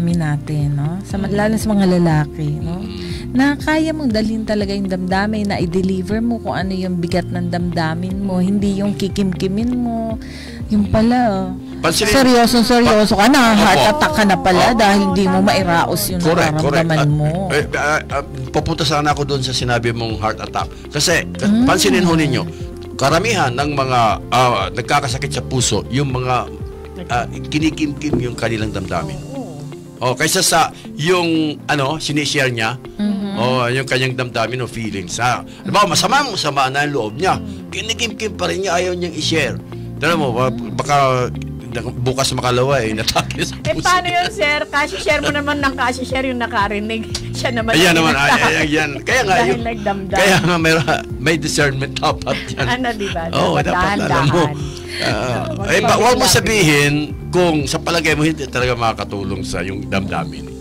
damdamin natin, no? Lalo sa mga lalaki, no? Na kaya mong dalhin talaga yung damdamin, na i-deliver mo kung ano yung bigat ng damdamin mo, hindi yung kikimkimin mo. Yung pala, seryoso ka na, heart attack ka na pala dahil hindi mo mairaos yung nararamdaman mo. Papunta sana ako doon sa sinabi mong heart attack. Kasi, pansinin ho ninyo, karamihan ng mga nagkakasakit sa puso, yung mga kinikimkim yung kanilang damdamin. Kaysa sa yung sinishare niya, yung kanyang damdamin o feelings. Masama na ang loob niya. Kinikimkim pa rin niya, ayaw niyang i-share. Tara mo, baka bukas makalawa natake sa puso. Paano yun, sir? Kasi-share mo naman ng kasi-share yung nakarinig. Siya naman. Ayan naman, ayan. Kaya nga, dahil nagdamdam. Kaya nga may discernment dapat yan. Diba? Dapat alam mo. Huwag mo sabihin kung sa palagay mo hindi talaga makakatulong sa yung damdamin.